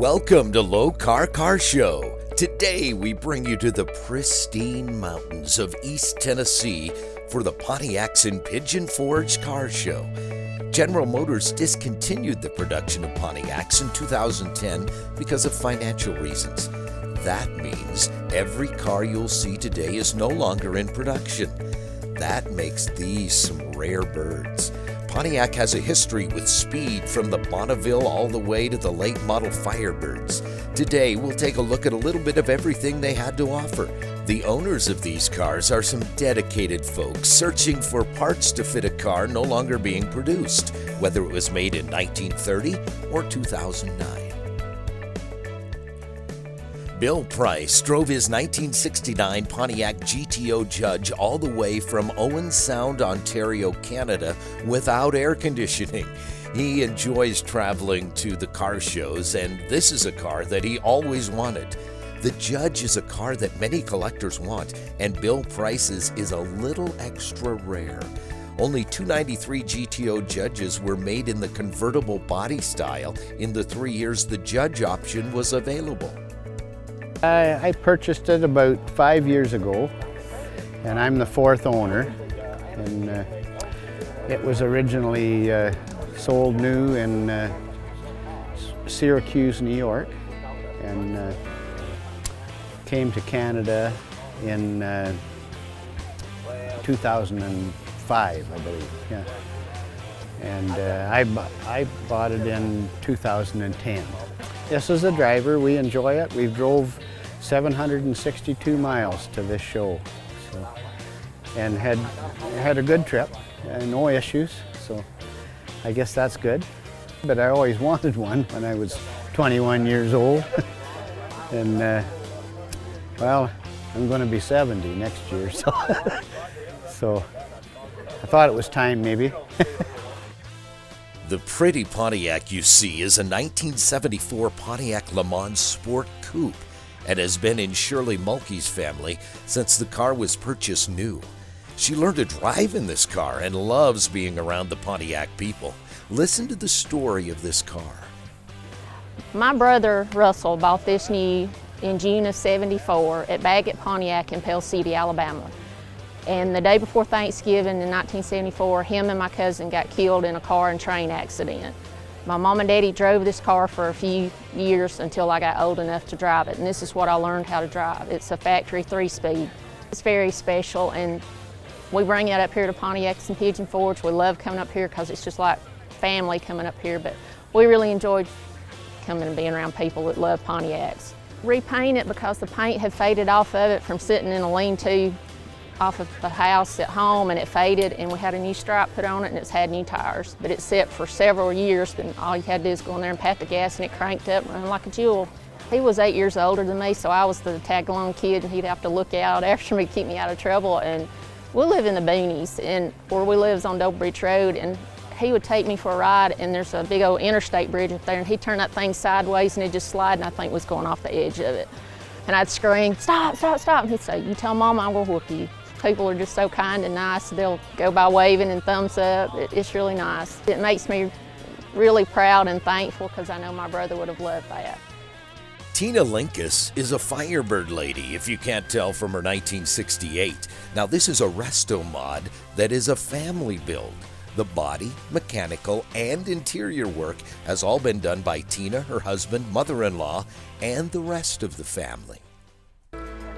Welcome to Lokar Car Show. Today we bring you to the pristine mountains of East Tennessee for the Pontiacs and Pigeon Forge Car Show. General Motors discontinued the production of Pontiacs in 2010 because of financial reasons. That means every car you'll see today is no longer in production. That makes these some rare birds. Pontiac has a history with speed from the Bonneville all the way to the late model Firebirds. Today, we'll take a look at a little bit of everything they had to offer. The owners of these cars are some dedicated folks searching for parts to fit a car no longer being produced, whether it was made in 1930 or 2009. Bill Prix drove his 1969 Pontiac GTO Judge all the way from Owen Sound, Ontario, Canada, without air conditioning. He enjoys traveling to the car shows, and this is a car that he always wanted. The Judge is a car that many collectors want, and Bill Price's is a little extra rare. Only 293 GTO Judges were made in the convertible body style in the 3 years the Judge option was available. I purchased it about 5 years ago, and I'm the fourth owner. And it was originally sold new in Syracuse, New York, and came to Canada in 2005, I believe. Yeah. And I bought it in 2010. This is the driver. We enjoy it. We've drove 762 miles to this show, so, and had a good trip, no issues. So I guess that's good. But I always wanted one when I was 21 years old, and well, I'm going to be 70 next year, so so I thought it was time maybe. The pretty Pontiac you see is a 1974 Pontiac LeMans Sport Coupe and has been in Shirley Mulkey's family since the car was purchased new. She learned to drive in this car and loves being around the Pontiac people. Listen to the story of this car. My brother Russell bought this new in June of '74 at Baggett Pontiac in Pell City, Alabama. And the day before Thanksgiving in 1974, him and my cousin got killed in a car and train accident. My mom and daddy drove this car for a few years until I got old enough to drive it, and this is what I learned how to drive. It's a factory 3-speed. It's very special, and we bring it up here to Pontiacs and Pigeon Forge. We love coming up here because it's just like family coming up here, but we really enjoyed coming and being around people that love Pontiacs. Repaint it because the paint had faded off of it from sitting in a lean-to off of the house at home, and it faded, and we had a new stripe put on it, and it's had new tires. But it sat for several years, and all you had to do is go in there and pat the gas, and it cranked up and ran like a jewel. He was 8 years older than me, so I was the tag-along kid, and he'd have to look out after me to keep me out of trouble. And we live in the boonies, and where we live is on Double Bridge Road, and he would take me for a ride, and there's a big old interstate bridge up there, and he'd turn that thing sideways, and it'd just slide, and I think was going off the edge of it. And I'd scream, "Stop, stop, stop," and he'd say, "You tell Mama I'm gonna whoop you." People are just so kind and nice. They'll go by waving and thumbs up. It's really nice. It makes me really proud and thankful because I know my brother would have loved that. Tina Linkus is a Firebird lady, if you can't tell from her 1968. Now this is a resto-mod that is a family build. The body, mechanical, and interior work has all been done by Tina, her husband, mother-in-law, and the rest of the family.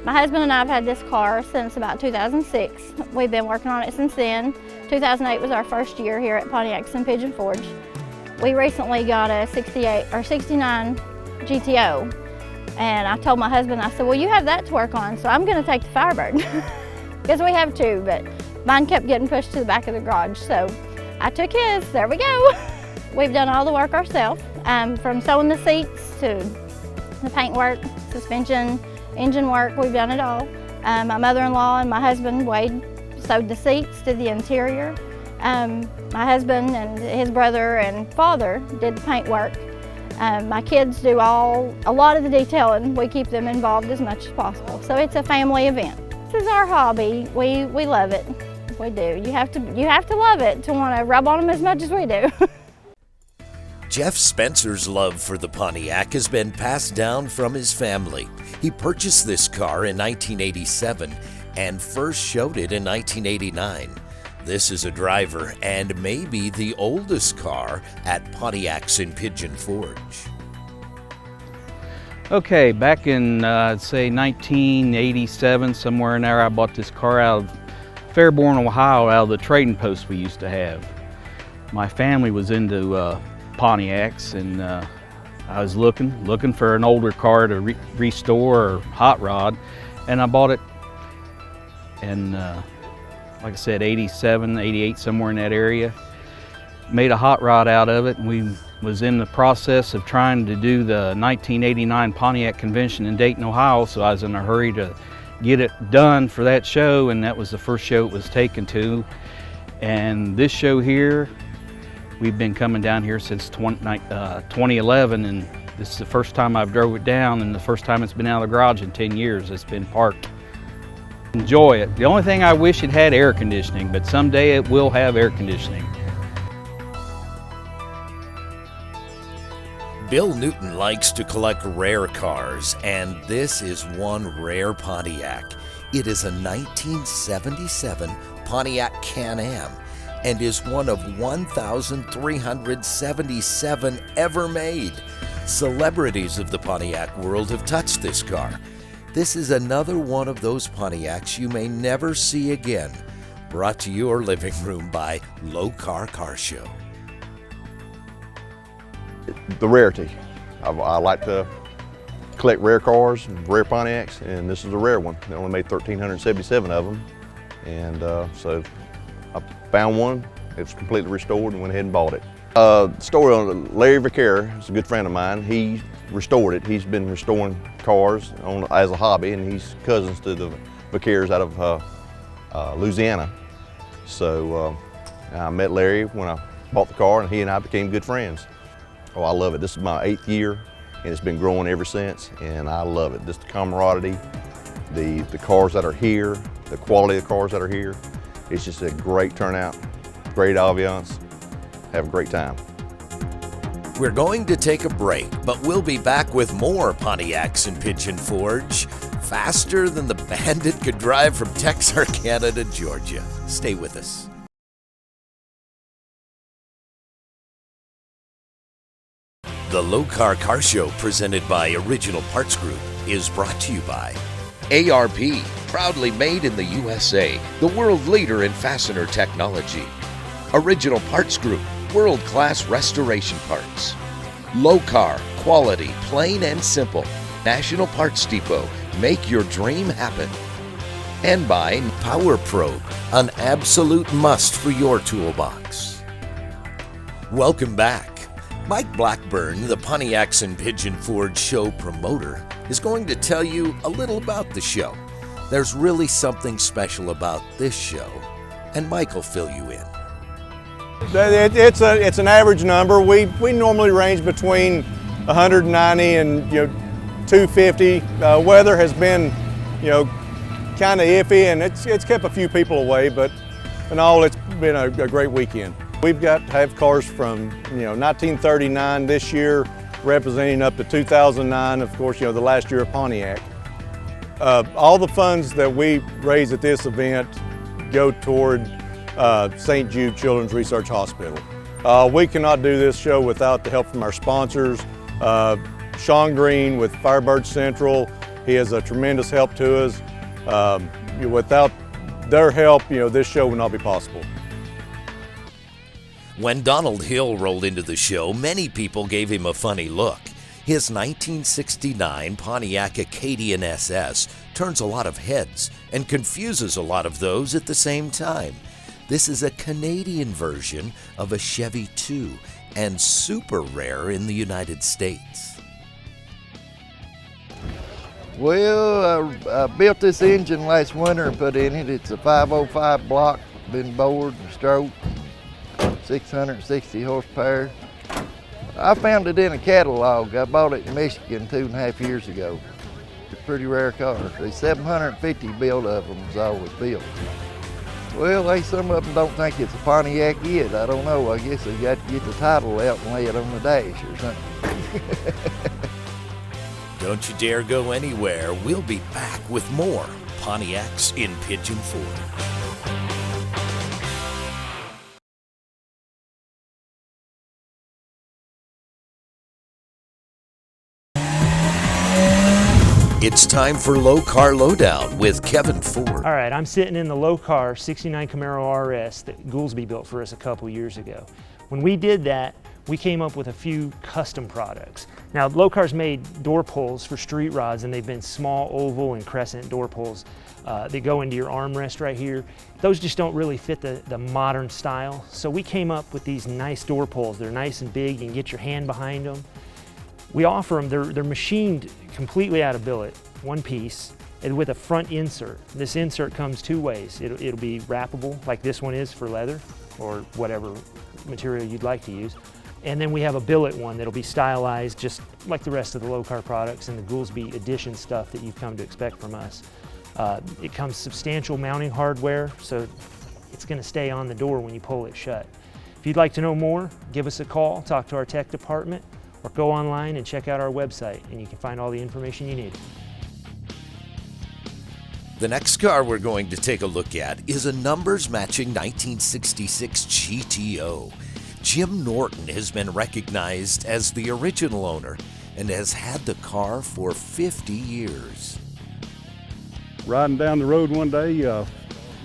My husband and I have had this car since about 2006. We've been working on it since then. 2008 was our first year here at Pontiacs and Pigeon Forge. We recently got a 69 GTO, and I told my husband, I said, "Well, you have that to work on, so I'm going to take the Firebird." Because we have two, but mine kept getting pushed to the back of the garage, so I took his. There we go. We've done all the work ourselves, from sewing the seats to the paint work, suspension, engine work. We've done it all. My mother-in-law and my husband, Wade, sewed the seats, did the interior. My husband and his brother and father did the paint work. My kids do a lot of the detailing. We keep them involved as much as possible. So it's a family event. This is our hobby. We love it. We do. You have to love it to want to rub on them as much as we do. Jeff Spencer's love for the Pontiac has been passed down from his family. He purchased this car in 1987 and first showed it in 1989. This is a driver and maybe the oldest car at Pontiacs in Pigeon Forge. Okay, back in I'd say 1987, somewhere in there, I bought this car out of Fairborn, Ohio, out of the trading post we used to have. My family was into Pontiacs, and I was looking for an older car to restore or hot rod, and I bought it. And like I said, 87, 88, somewhere in that area. Made a hot rod out of it, and we was in the process of trying to do the 1989 Pontiac convention in Dayton, Ohio, so I was in a hurry to get it done for that show, and that was the first show it was taken to. And this show here, we've been coming down here since 2011, and this is the first time I've drove it down and the first time it's been out of the garage in 10 years. It's been parked. Enjoy it. The only thing I wish it had air conditioning, but someday it will have air conditioning. Bill Newton likes to collect rare cars, and this is one rare Pontiac. It is a 1977 Pontiac Can-Am and is one of 1,377 ever made. Celebrities of the Pontiac world have touched this car. This is another one of those Pontiacs you may never see again. Brought to your living room by Lokar Car Show. The rarity. I like to collect rare cars and rare Pontiacs, and this is a rare one. They only made 1,377 of them, and so I found one. It's completely restored and went ahead and bought it. Story on Larry Vaquer is a good friend of mine. He restored it. He's been restoring cars as a hobby, and he's cousins to the Vaquers out of Louisiana. So I met Larry when I bought the car, and he and I became good friends. Oh, I love it. This is my 8th year, and it's been growing ever since, and I love it. Just the camaraderie, the cars that are here, the quality of the cars that are here. It's just a great turnout, great ambiance. Have a great time. We're going to take a break, but we'll be back with more Pontiacs in Pigeon Forge, faster than the Bandit could drive from Texarkana to Georgia. Stay with us. The Lokar Car Show, presented by Original Parts Group, is brought to you by ARP, proudly made in the USA, the world leader in fastener technology. Original Parts Group, world-class restoration parts. Lokar, quality, plain and simple. National Parts Depot, make your dream happen. And by Power Probe, an absolute must for your toolbox. Welcome back. Mike Blackburn, the Pontiacs in Pigeon Forge show promoter, is going to tell you a little about the show. There's really something special about this show, and Mike will fill you in. It's an average number. We normally range between 190 and 250. Weather has been kind of iffy, and it's kept a few people away, but in all, it's been a great weekend. We've got to have cars from 1939 this year, representing up to 2009, of course, the last year of Pontiac. All the funds that we raise at this event go toward St. Jude Children's Research Hospital. We cannot do this show without the help from our sponsors. Sean Green with Firebird Central, he is a tremendous help to us. Without their help, this show would not be possible. When Donald Hill rolled into the show, many people gave him a funny look. His 1969 Pontiac Acadian SS turns a lot of heads and confuses a lot of those at the same time. This is a Canadian version of a Chevy II and super rare in the United States. Well, I built this engine last winter and put in it. It's a 505 block, been bored and stroked, 660 horsepower. I found it in a catalog. I bought it in Michigan 2.5 years ago. It's a pretty rare car. There's 750 built of them was always built. Well, some of them don't think it's a Pontiac yet. I don't know. I guess they got to get the title out and lay it on the dash or something. Don't you dare go anywhere. We'll be back with more Pontiacs in Pigeon Forge. It's time for Lokar Lowdown with Kevin Ford. All right, I'm sitting in the Lokar 69 Camaro RS that Goolsby built for us a couple years ago. When we did that, we came up with a few custom products. Now, Lokar's made door pulls for street rods, and they've been small oval and crescent door pulls that go into your armrest right here. Those just don't really fit the modern style. So we came up with these nice door pulls. They're nice and big. You can get your hand behind them. We offer them, they're machined completely out of billet, one piece, and with a front insert. This insert comes two ways. It'll be wrappable, like this one is for leather, or whatever material you'd like to use. And then we have a billet one that'll be stylized just like the rest of the Lokar products and the Goolsby Edition stuff that you've come to expect from us. It comes substantial mounting hardware, so it's gonna stay on the door when you pull it shut. If you'd like to know more, give us a call, talk to our tech department, or go online and check out our website, and you can find all the information you need. The next car we're going to take a look at is a numbers-matching 1966 GTO. Jim Norton has been recognized as the original owner and has had the car for 50 years. Riding down the road one day,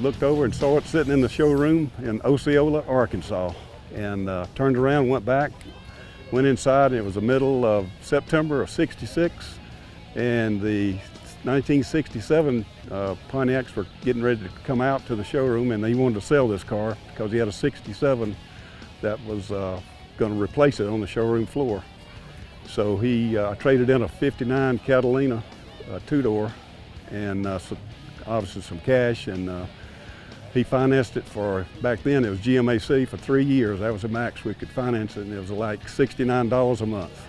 looked over and saw it sitting in the showroom in Osceola, Arkansas, and turned around, went back, went inside, and it was the middle of September of '66, and the 1967 Pontiacs were getting ready to come out to the showroom, and he wanted to sell this car because he had a '67 that was going to replace it on the showroom floor. So he traded in a '59 Catalina two-door and obviously some cash, and he financed it for, back then it was GMAC for 3 years. That was the max we could finance it, and it was like $69 a month.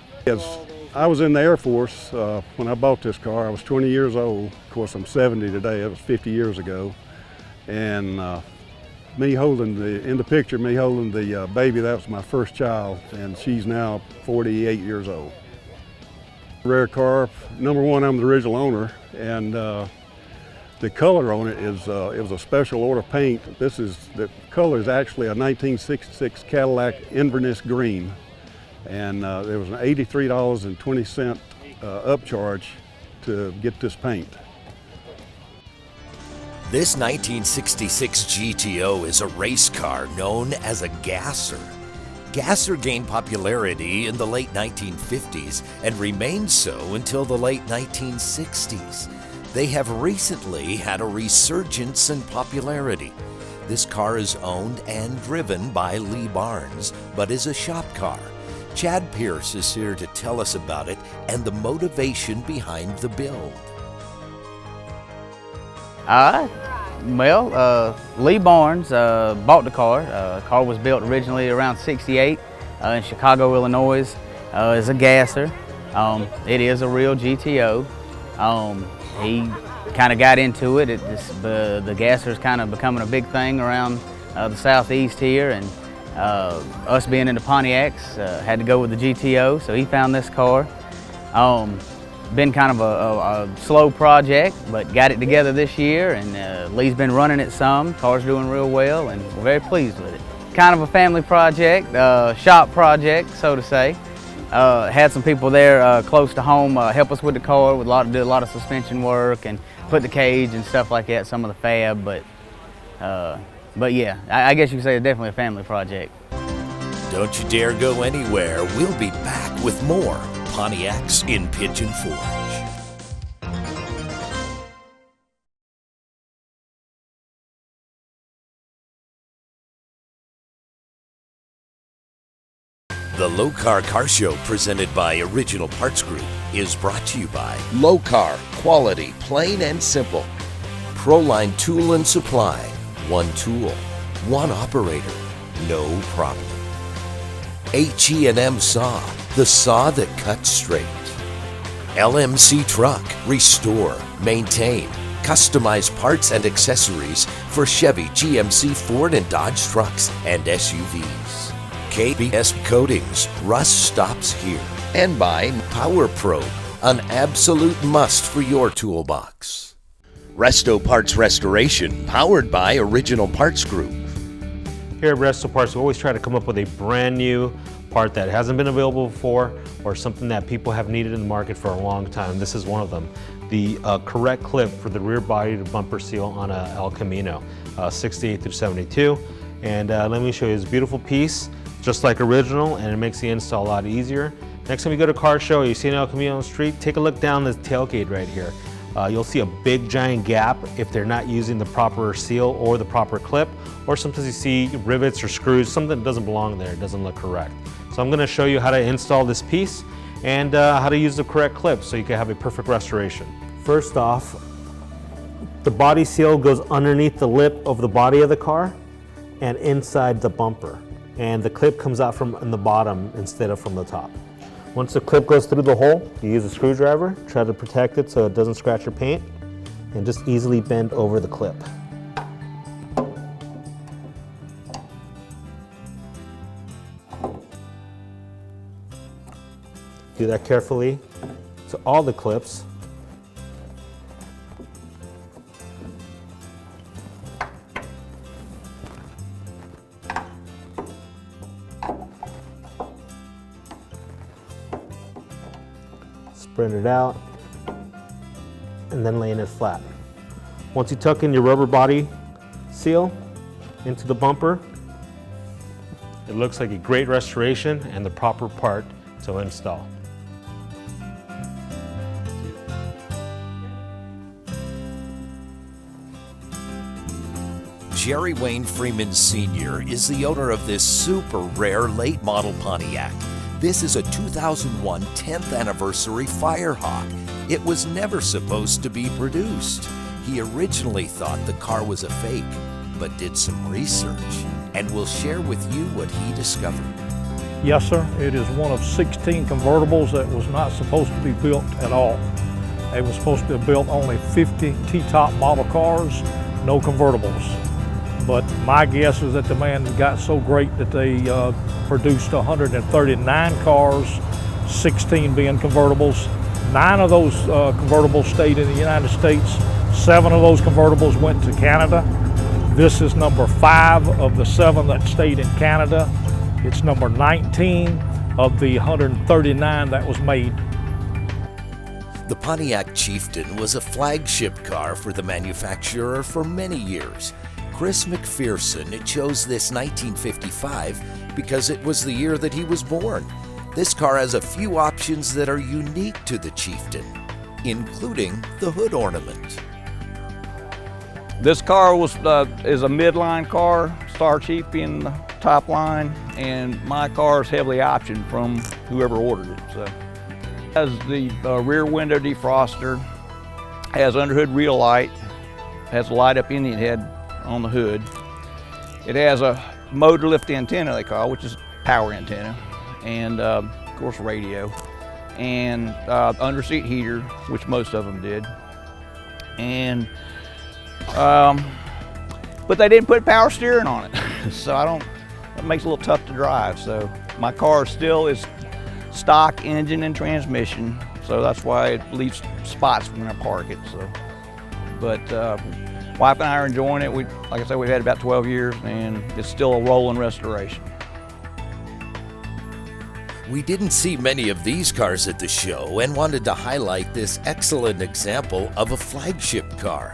I was in the Air Force when I bought this car. I was 20 years old. Of course, I'm 70 today. It was 50 years ago. And me holding in the picture, me holding the baby, that was my first child, and she's now 48 years old. Rare car. Number one, I'm the original owner, and the color on it is, it was a special order paint. The color is actually a 1966 Cadillac Inverness green. And there was an $83.20 upcharge to get this paint. This 1966 GTO is a race car known as a Gasser. Gasser gained popularity in the late 1950s and remained so until the late 1960s. They have recently had a resurgence in popularity. This car is owned and driven by LeMans, but is a shop car. Chad Pierce is here to tell us about it and the motivation behind the build. Lee Barnes bought the car. The car was built originally around '68 in Chicago, Illinois. It's a Gasser. It is a real GTO. He kind of got into it. The Gasser is kind of becoming a big thing around the southeast here, and us being into Pontiacs, had to go with the GTO, so he found this car. Been kind of a slow project, but got it together this year, and Lee's been running it some. Car's doing real well, and we're very pleased with it. Kind of a family project, shop project, so to say. Had some people there close to home help us with the car, did a lot of suspension work and put the cage and stuff like that, some of the fab, but yeah, I guess you could say it's definitely a family project. Don't you dare go anywhere. We'll be back with more Pontiacs in Pigeon Forge. The Lokar Car Show, presented by Original Parts Group, is brought to you by Lokar, quality, plain and simple. Proline Tool and Supply, one tool, one operator, no problem. H&M Saw, the saw that cuts straight. LMC Truck, restore, maintain, customized parts and accessories for Chevy, GMC, Ford, and Dodge trucks and SUVs. KBS Coatings, rust stops here. And by Power Probe, an absolute must for your toolbox. Resto Parts Restoration, powered by Original Parts Group. Here at Resto Parts, we always try to come up with a brand new part that hasn't been available before, or something that people have needed in the market for a long time. This is one of them. The correct clip for the rear body to bumper seal on a El Camino, 68 through 72. And let me show you this beautiful piece, just like original, and it makes the install a lot easier. Next time you go to a car show, you see an El Camino on the street, take a look down this tailgate right here. You'll see a big giant gap if they're not using the proper seal or the proper clip, or sometimes you see rivets or screws, something that doesn't belong there, it doesn't look correct. So I'm going to show you how to install this piece and how to use the correct clip so you can have a perfect restoration. First off, the body seal goes underneath the lip of the body of the car and inside the bumper. And the clip comes out from the bottom instead of from the top. Once the clip goes through the hole, you use a screwdriver, try to protect it so it doesn't scratch your paint, and just easily bend over the clip. Do that carefully to all the clips. Spread it out and then laying it flat. Once you tuck in your rubber body seal into the bumper, it looks like a great restoration and the proper part to install. Jerry Wayne Freeman Sr. is the owner of this super rare late model Pontiac. This is a 2001 10th anniversary Firehawk. It was never supposed to be produced. He originally thought the car was a fake, but did some research and will share with you what he discovered. Yes, sir. It is one of 16 convertibles that was not supposed to be built at all. They were supposed to have built only 50 T-top model cars, no convertibles. But my guess is that the man got so great that they produced 139 cars, 16 being convertibles. 9 of those convertibles stayed in the United States. 7 of those convertibles went to Canada. This is number 5 of the 7 that stayed in Canada. It's number 19 of the 139 that was made. The Pontiac Chieftain was a flagship car for the manufacturer for many years. Chris McPherson chose this 1955 because it was the year that he was born. This car has a few options that are unique to the Chieftain, including the hood ornament. This car is a midline car, Star Chief being the top line, and my car is heavily optioned from whoever ordered it. So, it has the rear window defroster, has underhood real light, has a light up Indian head on the hood. It has a motor lift antenna, they call it, which is power antenna, and of course radio, and under seat heater, which most of them did. And but they didn't put power steering on it, so that makes it a little tough to drive. So my car still is stock engine and transmission, so that's why it leaves spots when I park it. So, but wife and I are enjoying it. Like I said, we've had it about 12 years, and it's still a rolling restoration. We didn't see many of these cars at the show and wanted to highlight this excellent example of a flagship car.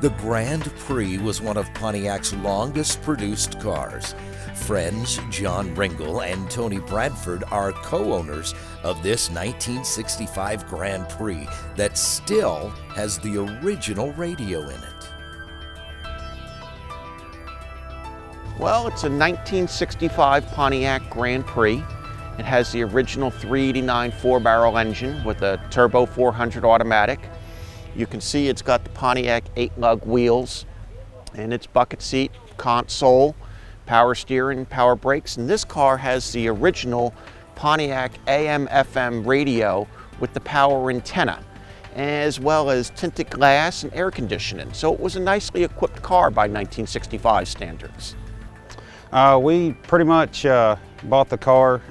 The Grand Prix was one of Pontiac's longest produced cars. Friends John Ringel and Tony Bradford are co-owners of this 1965 Grand Prix that still has the original radio in it. Well, it's a 1965 Pontiac Grand Prix. It has the original 389 4-barrel engine with a turbo 400 automatic. You can see it's got the Pontiac 8-lug wheels and its bucket seat, console, power steering, power brakes. And this car has the original Pontiac AM/FM radio with the power antenna. as well as tinted glass and air conditioning. So it was a nicely equipped car by 1965 standards. We pretty much bought the car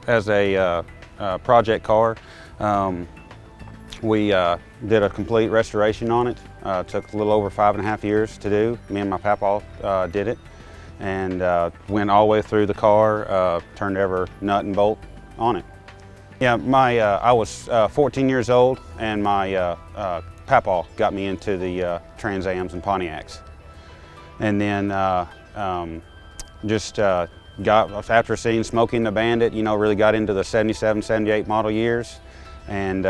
as a project car. We did a complete restoration on it. Took a little over 5.5 years to do. Me and my papa did it, and went all the way through the car, turned every nut and bolt on it. Yeah, I was 14 years old, and my papa got me into the Trans Ams and Pontiacs. And then got, after seeing Smokey and the Bandit, you know, really got into the 77, 78 model years. And,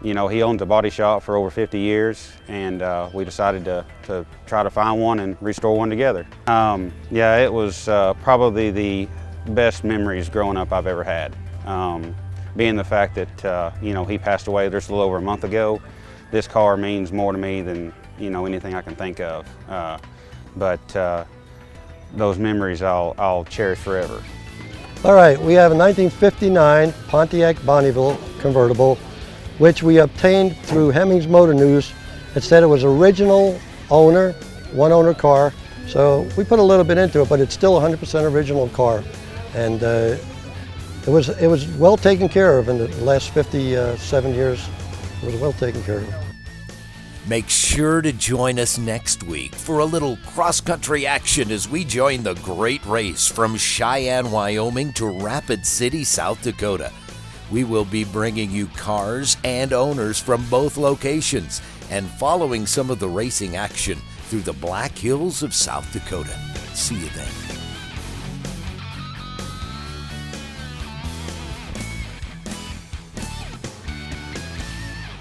you know, he owned a body shop for over 50 years, and we decided to try to find one and restore one together. Yeah, it was probably the best memories growing up I've ever had. Being the fact that, you know, he passed away just a little over a month ago, this car means more to me than, you know, anything I can think of. But those memories I'll cherish forever. All right, we have a 1959 Pontiac Bonneville convertible, which we obtained through Hemmings Motor News. It said it was original owner, one owner car. So we put a little bit into it, but it's still 100% original car. And it was well taken care of in the last 57 years. It was well taken care of. Make sure to join us next week for a little cross-country action as we join the great race from Cheyenne, Wyoming to Rapid City, South Dakota. We will be bringing you cars and owners from both locations and following some of the racing action through the Black Hills of South Dakota. See you then.